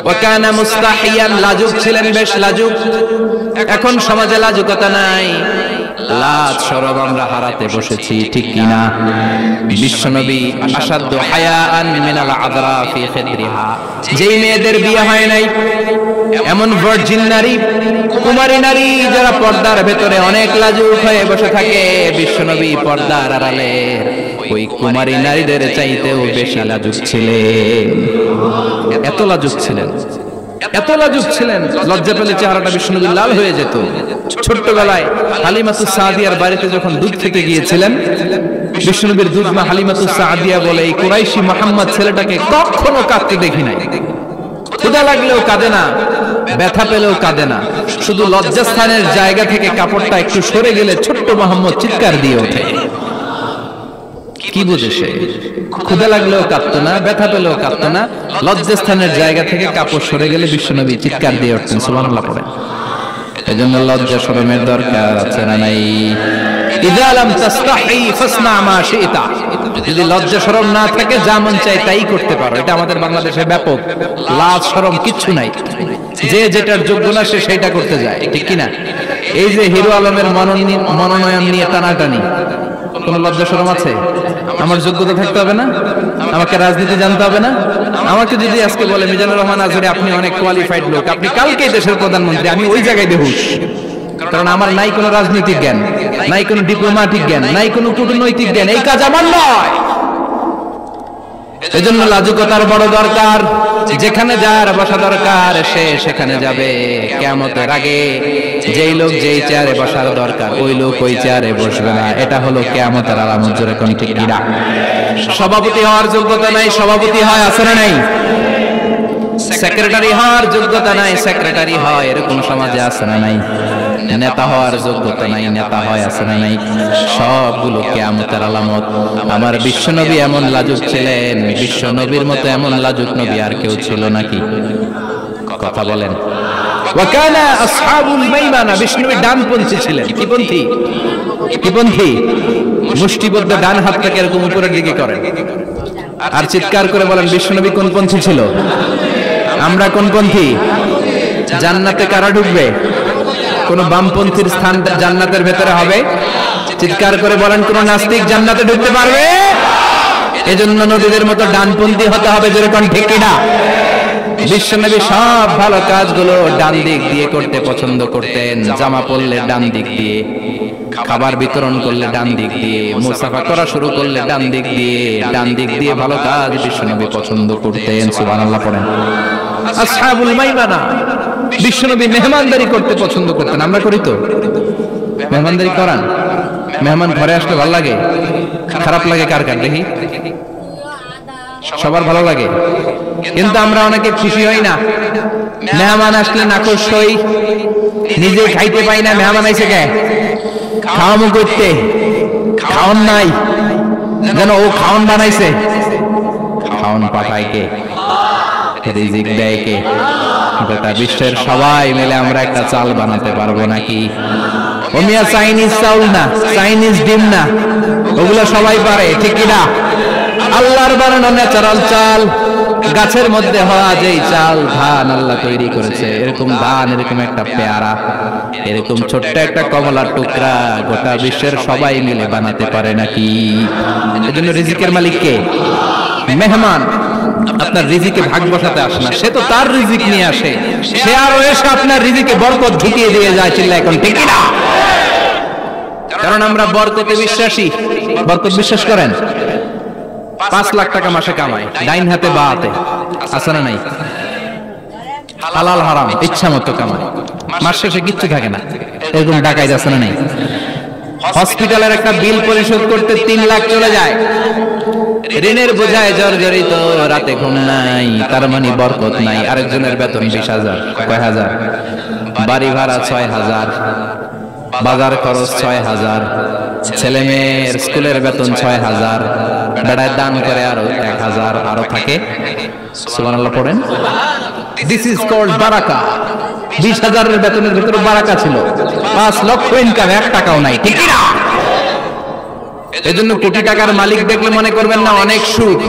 ওয়া কানা মুস্তাহিয়ান, লাজুক ছিলেন, বেশ লাজুক। এখন সমাজে লাজুকতা নাই, লাজ শরম আমরা হারাতে বসেছি, ঠিক কি না? বিশ্বনবী আশাদ্দু হায়াআন মিনাল আযরা ফি খিদরিহা, যেই মেয়েদের বিয়ে হয় নাই, এমন ভার্জিন নারী, কুমারী নারী যারা পর্দার ভেতরে অনেক লাজুক হয়ে বসে থাকে, বিশ্বনবী পর্দার আড়ালে ওই কুমারী নারীদের চাইতেও বেশি লাজুক ছিলেন। এত লাজুক ছিলেন, এত লাজুক ছিলেন, লজ্জা পেলে চেহারাটা বিশ্বনবীর লাল হয়ে যেত। ছোট্টবেলায় হালিমাতুস সাদিয়ার বাড়িতে যখন দুধ খেতে গিয়েছিলেন, বিশ্বনবীর দুধমা হালিমাতুস সাদিয়া বলে, এই কুরাইশি মুহাম্মদ ছেলেটাকে কখনো কাঁদতে দেখি নাই। ক্ষুধা লাগলেও কাঁদে না, ব্যথা পেলেও কাঁদে না, শুধু লজ্জাস্থানের জায়গা থেকে কাপড়টা একটু সরে গেলে ছোট্ট মুহাম্মদ চিৎকার দিয়ে ওঠে। কি বুঝে সে? ক্ষুধা লাগলেও কাঁদতো না, ব্যথা পেলেও কাঁদতো না, লজ্জাস্থানের জায়গা থেকে কাপড় সরে গেলে বিশ্বনবী চিৎকার দিয়ে উঠতেন। সুবহানাল্লাহ পড়েন। এজন্য লজ্জা শরমের দরকার আছে না নাই? ইযা লাম তাসতাহি ফাসনা মা শি'তা, যদি লজ্জা শরম না থাকে যা মন চায় তাই করতে পারো। এটা আমাদের বাংলাদেশে ব্যাপক, লাজ শরম কিচ্ছু নাই, যে যেটার যোগ্য না সে সেটা করতে যায়, ঠিক কি না? এই যে হিরো আলমের মনোনয়ন নিয়ে টানাটানি, কোন লজ্জা শরম আছে? আমার যোগ্যতা থাকতে হবে না? আমাকে রাজনীতি জানতে হবে না? আমাকে যদি আজকে বলে মিজানুর রহমান আজহারী আপনি অনেক কোয়ালিফাইড লোক, আপনি কালকেই দেশের প্রধানমন্ত্রী, আমি ওই জায়গায় বেহুশ। কারণ আমার নাই কোনো রাজনৈতিক জ্ঞান, নাই কোনো ডিপ্লোম্যাটিক জ্ঞান, নাই কোনো কূটনৈতিক জ্ঞান, এই কাজ আমার নয়। এজন্য লাজুকতার বড় দরকার। যেখানে যার বসা দরকার সে সেখানে যাবে। কিয়ামতের আগে যেই লোক যেই চেয়ারে বসার দরকার ওই লোক ওই চেয়ারে বসবে না। এটা হলো কিয়ামতের আলামত। জোরে কোন ঠিক কিনা? সভাপতি হওয়ার যোগ্যতা নাই, সভাপতি হয় আছে না নাই? সেক্রেটারি হওয়ার যোগ্যতা নাই, সেক্রেটারি হয় এরকম সমাজে আছে না নাই? নেতা হওয়ার যোগ্যতা নাই, নেতা হয় আছে না নাই? সবগুলো কিয়ামতের আলামত। আমার বিশ্বনবী এমন লাজুক ছিলেন, বিশ্বনবীর মতো এমন লাজুক নবী আর কেউ ছিল নাকি? কথা বলেন। ওয়াকানা আসহাবুল মাইমানা, বিষ্ণুবী ডানপন্থী ছিলেন। কি পন্থী? কি পন্থী? মুষ্টিবদ্ধ ডান হাতটাকে এরকম উপরের দিকে করেন আর চিৎকার করে বলেন বিষ্ণুনবী কোন পন্থী ছিল? আমরা কোন পন্থী? জান্নাতে কারা ঢুকবে? কোন বামপন্থীর স্থান জান্নাতের ভেতরে হবে? চিৎকার করে বলেন কোন নাস্তিক জান্নাতে ঢুকতে পারবে? এজন্য নবীদের মতো ডানপন্থী হতে হবে। যেরকম ঠিক কিনা? বিশ্বনবী সব ভালো কাজগুলো ডান দিক দিয়ে করতে পছন্দ করতেন। জামা পরলে ডান দিক দিয়ে, খাবার বিতরণ করলে ডান দিক দিয়ে, মুসাফা করা শুরু করলে ডান দিক দিয়ে, ডান দিক দিয়ে ভালো কাজ বিশ্বনবী পছন্দ করতেন। সুবহানাল্লাহ পড়েন। আসহাবুল মাইমানা, বিশ্বনবী মেহমানদারি করতে পছন্দ করতেন। আমরা করি তো? মেহমানদারি করান? মেহমান ঘরে আসলে ভালো লাগে? খারাপ লাগে কার কার দেখি? সবার ভালো লাগে, কিন্তু আমরা অনেকে খুশি হই না। মেহমান আসলে নাখোশ হই, নিজে খাইতে পাই না। মেহমান আইছে কে? খাওয়ামু করতে, খাওয়ান নাই যেন ও খাওয়ান বানাইছে। খাওয়ান পাঠায় কে? রিজিক দেয় কে? গোটা বিশ্বের সবাই মিলে আমরা একটা চাল বানাতে পারবো নাকি? ও মিয়া চাইনিজ চাউল না, চাইনিজ ডিম না, ওগুলো সবাই পারে, ঠিক কিনা? আল্লাহর বানানো ন্যাচারাল চাল, গাছের মধ্যে হওয়া যেই চাল, ধান আল্লাহ তৈরি করেছে, এরকম ধান, এরকম একটা পেয়ারা, এরকম ছোট্ট একটা কমলার টুকরা গোটা বিশ্বের সবাই মিলে বানাতে পারে নাকি? এজন্য রিজিকের মালিক কে? মেহমান আপনার রিজিকে ভাগ বসাতে আসে না, সে তো তার রিজিক নিয়ে আসে। সে আরো এসে আপনার রিজিকে বরকত ঢুকিয়ে দিয়ে যায়। চিল্লা এখন ঠিক কিনা? কারণ আমরা বরকতে বিশ্বাসী। বরকত বিশ্বাস করেন? 5 লাখ টাকা মাসে কামায়, ডাইন হাতে বা হাতে, আছে না নাই? হালাল হারাম ইচ্ছা মতো কামায়, মাস শেষে কিচ্ছু থাকে না, এরকম ডাকাইত আছে না নাই? হসপিটালের একটা বিল পরিশোধ করতে 3 লাখ চলে যায়, ঋণের বোঝায় জর্জরিত, রাতে ঘুম নাই, তার মানে বরকত নাই। আরেকজনের বেতন 20,000, কয় হাজার? বাড়ি ভাড়া 6,000, বাজার খরচ 6,000, ছেলে মেয়ের স্কুলের বেতন 6,000, বেড়ায় দান করে আরো 1,000, আরো থাকে। সুবহানাল্লাহ পড়েন। দিস ইজ কল্ড বারাকা। 20,000 বেতনের ভিতরে বারাকা ছিল। 5 লক্ষ ইনকাম, 1 টাকাও নাই, ঠিক না? এজন্য কোটি টাকার মালিক দেখলে মনে করবেন না অনেক সুখ।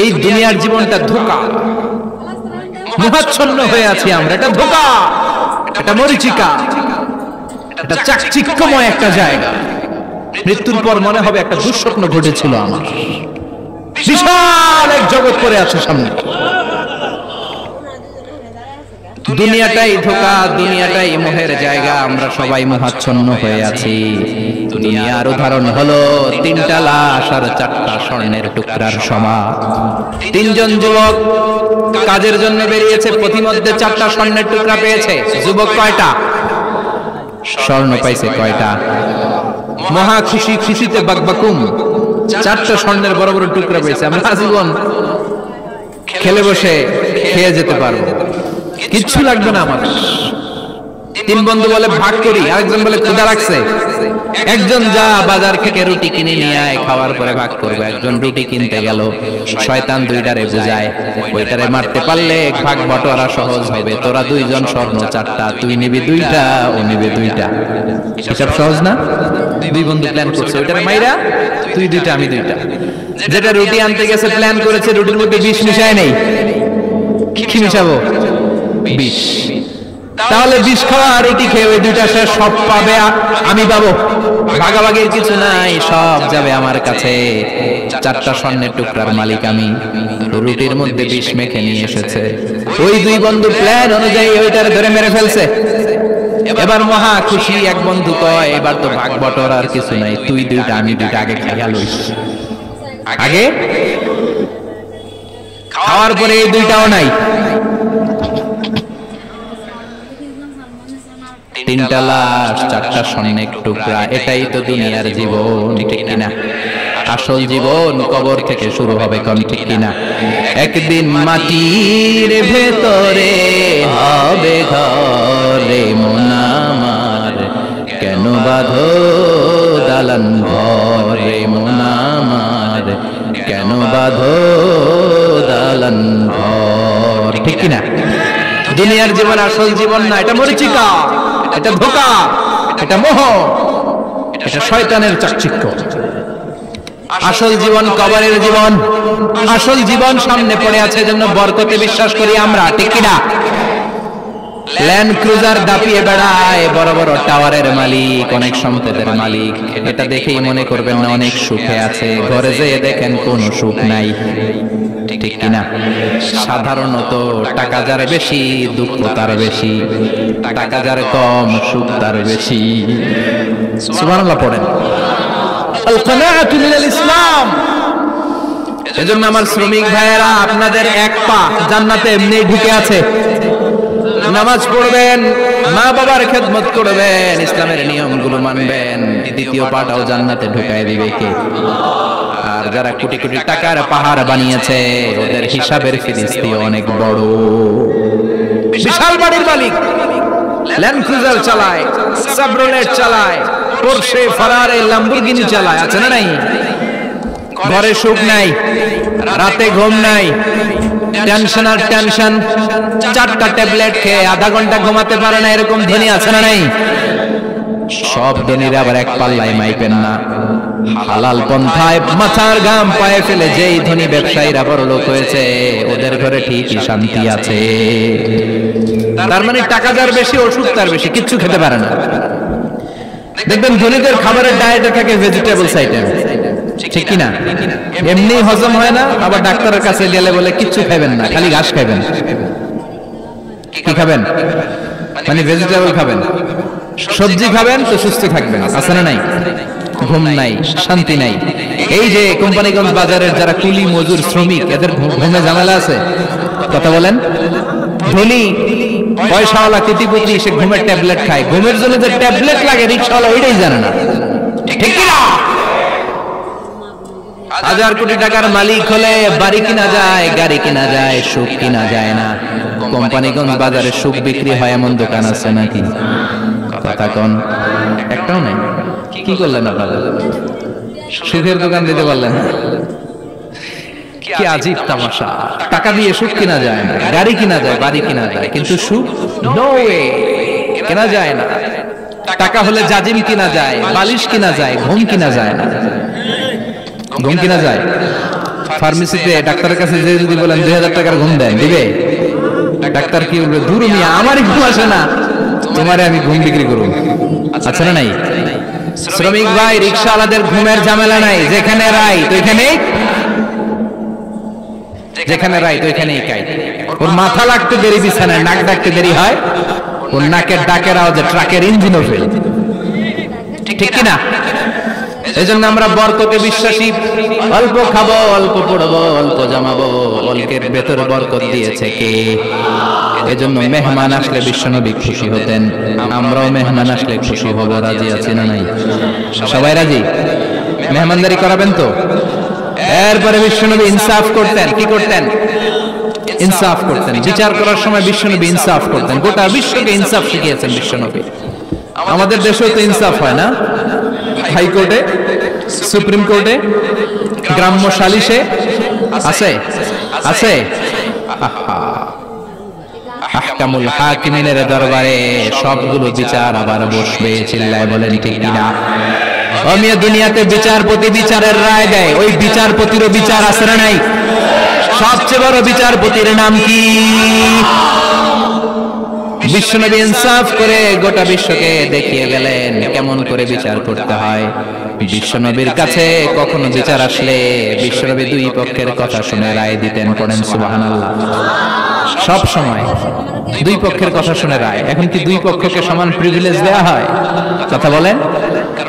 এই দুনিয়ার জীবনটা ধোঁকা, মোহাচ্ছন্ন হয়ে আছি আমরা। এটা ধোঁকা, এটা মরিচিকা, এটা চাকচিক্যময় একটা জায়গা। মৃত্যুর পর মনে হবে একটা দুঃস্বপ্ন ঘটেছিল আমার। বিশাল এক জগৎ পড়ে আছে সামনে। দুনিয়াটাই ধোঁকা, দুনিয়াটাই মোহের জায়গা। আমরা সবাই মোহাচ্ছন্ন হয়ে আছি। দুনিয়ার উদাহরণ হলো 3টা লাশ আর 4টা স্বর্ণের টুকরার সমান। 3 জন যুবক কাজের জন্য বেরিয়েছে, পথিমধ্যে 4টা স্বর্ণের টুকরা পেয়েছে। যুবক কয়টা? স্বর্ণ পাইছে কয়টা? মহা খুশি, খুশিতে বাকবাকুম। 4টা স্বর্ণের বড় বড় টুকরা পেয়েছে। আমরা আজীবন খেলে বসে খেয়ে যেতে পারবো, কিচ্ছু লাগবে না আমাদের। 3 বন্ধু বলে ভাগ করি, আরেকজন বলে ক্ষুধা লাগছে। একজন যা বাজার থেকে রুটি কিনে নিয়ে আয়, খাওয়ার পরে ভাগ করবে। একজন রুটি কিনতে গেল, শয়তান 2টারে বুঝায়, ওইটারে মারতে পারলে ভাগ বটোয়ারা সহজ হবে। তোরা 2 জন স্বর্ণ 4টা, তুই নিবি 2টা, ও নিবে 2টা। হিসাব সহজ না? 2 বন্ধু প্ল্যান করছে, ওইটারে মাইরা তুই 2টা, আমি 2টা। যেটা রুটি আনতে গেছে প্ল্যান করেছে রুটির মধ্যে বিষ মিশায় নেই। কি মিশাবো? বিষ। তাহলে বিষ খাওয়া আর রুটি খেয়ে ওই 2টা সে সব পাবে, আমি পাবো। ভাগাভাগির কিছু নাই, সব যাবে আমার কাছে। 4টা স্বর্ণের টুকরার মালিক আমি। রুটির মধ্যে বিষ মেখে নিয়ে এসেছে। ওই 2 বন্ধু প্ল্যান অনুযায়ী ওইটার ধরে মেরে ফেলছে। এবার মহা খুশি। এক বন্ধু কয়, এবার তো ভাগ বটর আর কিছু নাই, তুই 2টা, আমি 2টা, আগে খাইয়া লইস। আগে খাওয়ার পরে এই দুইটাও নাই, তিনটা লাশ, চারটা স্বর্ণের টুকরা। এটাই তো দুনিয়ার জীবন, ঠিক কিনা? আসল জীবন কবর থেকে শুরু হবে, কোন ঠিক কিনা? একদিন মাটির ভেতরে হবে ঘরে মন আমার, কেন বাঁধো দালান ঘরে মন আমার, কেন বাঁধো দালান ঘর, ঠিক কিনা? দুনিয়ার জীবন আসল জীবন না, এটা মরিচিকা, এটা ধোঁকা, এটা মোহ, এটা শয়তানের চাকচিক্য। আসল জীবন কবরের জীবন, আসল জীবন সামনে পড়ে আছে, জন্য বরকতে বিশ্বাস করি আমরা, ঠিক কিনা? ল্যান্ড ক্রুজার দাপিয়ে বেড়ায়, বড় বড় টাওয়ারের মালিক, অনেক সম্পদের মালিক। এটা দেখেই মনে করবেন না অনেক সুখে আছে, ঘরে যেয়ে দেখেন কোনো সুখ নাই, ঠিক কিনা? সাধারণত টাকা যার বেশি দুঃখ তার বেশি, টাকা যার কম সুখ তার বেশি। সুবহানাল্লাহ পড়েন। আল কানাআতু মিনাল ইসলাম। এজন্য আমার শ্রমিক ভাইয়েরা, আপনাদের এক পা জান্নাতে এমনি ঢুকে আছে। নামাজ পড়বেন, মা বাবার খেদমত করবেন, ইসলামের নিয়মগুলো মানবেন, দ্বিতীয় পাটাও জান্নাতে ঢুকায় দিবে কে? আর যারা কোটি কোটি টাকার পাহাড় বানিয়েছে, ওদের হিসাবের ফিরিস্তি অনেক বড়। বিশাল বাড়ির মালিক, ল্যান্ড ক্রুজার চালায়, সাবরোলেট চালায়, পোরশে, ফারারে, ল্যাম্বরগিনি চালায়, আছে না নাই? ঘরে সুখ নাই, রাতে ঘুম নাই, টেনশন আর টেনশন, 4টা ট্যাবলেট খেয়ে আধা ঘন্টা ঘুমাতে পারে না, এরকম ধনী আছে না নাই? সব ধনীরা আবার এক পাল্লায় মাইপেন না। হালাল পন্থায় মাথার ঘাম পায়ে ফেলে যেই ধনী ব্যবসায়ীরা বড়লোক হয়েছে, ওদের ঘরে ঠিকই শান্তি আছে। তার মানে টাকা যার বেশি, ওষুধ তার বেশি, কিচ্ছু খেতে পারে না। দেখবেন ধনীদের খাবারের ডায়েটে থাকে ভেজিটেবলস আইটেম, ঠিক কিনা? এমনি হজম হয় না, আবার ডাক্তারের কাছে গেলে বলে কিচ্ছু খাবেন না, খালি ঘাস খাবেন। কি খাবেন? মানে ভেজিটেবল খাবেন, সবজি খাবেন তো সুস্থ থাকবেন, আছে না নাই? ঘুম নাই, শান্তি নাই। এই যে কোম্পানিগঞ্জ বাজারের যারা কুলি মজুর শ্রমিক, এদের ঘুমে ঝামেলা আছে, কথা বলেন? ধনী পয়সাওয়ালা কোটিপতি, সে ঘুমের ট্যাবলেট খায়, ঘুমের জন্য যে ট্যাবলেট লাগে রিকশাওয়ালা ওইটাই জানে না, ঠিক কিনা? 1000 কোটি টাকার মালিক হলে বাড়ি কিনা যায়, গাড়ি কিনা যায়, সুখ কিনা যায় না। কোম্পানিগঞ্জ বাজারে সুখ বিক্রি হয় এমন দোকান আছে নাকি? কথা কোন? একটাও নেই। কি করলেন আপনারা? সুখের দোকান দিতে পারলেন? কি আজীব তামাশা! টাকা দিয়ে সুখ কিনা যায় না, গাড়ি কিনা যায়, বাড়ি কিনা যায়, কিন্তু সুখ নো ওয়ে, কেনা যায় না। টাকা হলে জাজিম কিনা যায়, বালিশ কিনা যায়, ঘুম কিনা যায় না। ঘুম কিনা যায়? ফার্মেসিতে ডাক্তারের কাছে যে যদি বলেন 2000 টাকার ঘুম দেন, দিবে? ডাক্তার কি বলবে? দূর মিয়া, আমারই ঘুম আসে না, তোমারে আমি ঘুম বিক্রি করব। আচ্ছা না নাই? শ্রমিক ভাই, রিকশাওয়ালাদের ঘুমের ঝামেলা নাই, যেখানে রাই তো এখানেই, যেখানে রাই তো এখানেই কাই। ওর মাথা লাগতে দেরি বিছানায়, নাক ডাকতে দেরি হয়, ওর নাকের ডাকের আওয়াজে ট্রাকের ইঞ্জিনও ফেল, ঠিক কিনা? এজন্য আমরা বরকতে বিশ্বাসী। অল্প খাবো, অল্প পড়বো, অল্প জমাবো, অল্পের ভেতর বরকত দিয়েছে কে? এজন্য মেহমান আসলে বিশ্বনবী খুশি হতেন, আমরাও মেহমান আসলে খুশি হব। রাজি আছি না নাই? সবাই রাজি? মেহমানদারি করাবেন তো? এরপরে বিশ্বনবী ইনসাফ করতেন। কি করতেন? ইনসাফ করতেন। বিচার করার সময় বিশ্বনবী ইনসাফ করতেন। গোটা বিশ্বকে ইনসাফ শিখিয়েছেন বিশ্বনবী। আমাদের দেশেও তো ইনসাফ হয় না? হাইকোর্টে, সুপ্রিম কোর্টে, গ্রাম্য সালিশে আছে, আছে। আহকামুল হাকিমিনের দরবারে সবগুলো বিচার আবার বসবে। চিল্লায় বলেন ঠিক কিনা? অমিয়া দুনিয়াতে বিচারপতি বিচারের রায় দেয়, ওই বিচারপতিরও বিচার আছে না নাই? সবচেয়ে বড় বিচারপতির নাম কি? বিশ্বনবী ইনসাফ করে গোটা বিশ্বকে দেখিয়ে গেলেন কেমন করে বিচার করতে হয়। বিশ্বনবীর কাছে কখনো বিচার আসলে বিশ্বনবী দুই পক্ষের কথা শুনে রায় দিতেন। পড়েন সুবহানাল্লাহ। সব সময় দুই পক্ষের কথা শুনে রায়। এখন কি দুই পক্ষকে সমান প্রিভিলেজ দেয়া হয়? কথা বলেন।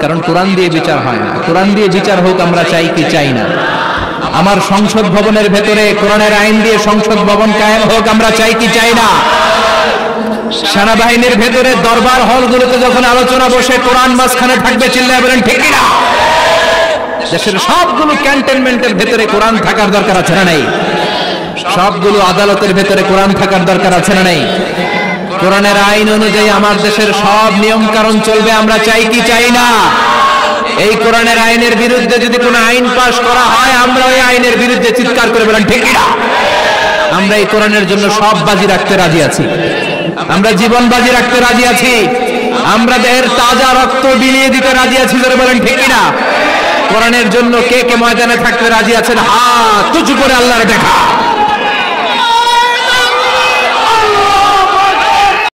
কারণ কোরআন দিয়ে বিচার হয় না। কোরআন দিয়ে বিচার হোক আমরা চাই কি চাই না? আমার সংসদ ভবনের ভেতরে কোরআনের আইন দিয়ে সংসদ ভবন কায়েম হোক, আমরা চাই কি চাই না? সেনাবাহিনীর ভেতরে দরবার হলগুলোতে যখন আলোচনা বসে কোরআন মাঝখানে থাকবে, চিল্লায় বলেন ঠিক কিনা? দেশের সবগুলো ক্যান্টনমেন্টের ভেতরে কোরআন থাকার দরকার আছে না নাই? সবগুলো আদালতের ভেতরে কোরআন থাকার দরকার আছে না নাই? কোরআনের আইন অনুযায়ী আমার দেশের সব নিয়ম কানুন চলবে, আমরা চাই কি চাই না? এই কোরআনের আইনের বিরুদ্ধে যদি কোনো আইন পাশ করা হয়, আমরা ওই আইনের বিরুদ্ধে চিৎকার করে বলেন ঠিক কিনা? আমরা এই কোরআনের জন্য সব বাজি রাখতে রাজি আছি, আমরা জীবন বাজি রাখতে রাজি আছি, আমরা দেহের তাজা রক্ত বিলিয়ে দিতে রাজি আছি, যারা বলেন ঠিক কিনা? কোরআনের জন্য কে কে ময়দানে থাকতে রাজি আছেন? হাত উঁচু করে আল্লাহর দেখা।